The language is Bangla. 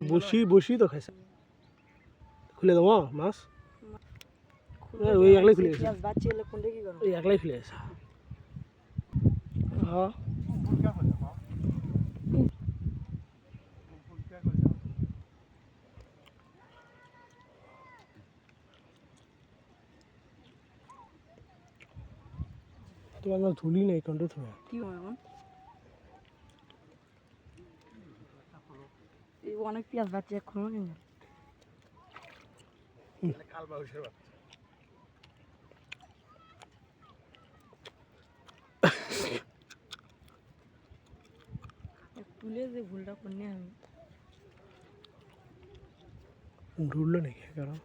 বসি বসি তো খাইছে খুলে দেবো মাছ ওই একলাই খুলে গেছে ওই একলাই খুলে গেছে হ্যাঁ তোমার মাছ ধুলি নেই কন্ট্রোল তুমি কি হয় এখন এই অনেক পেঁয়াজ বাচ্চা এখনো নেই কাল বাউশের বাচ্চা তুলে যে ভুলটা করলে আমি ঢুললো নাকি কারণ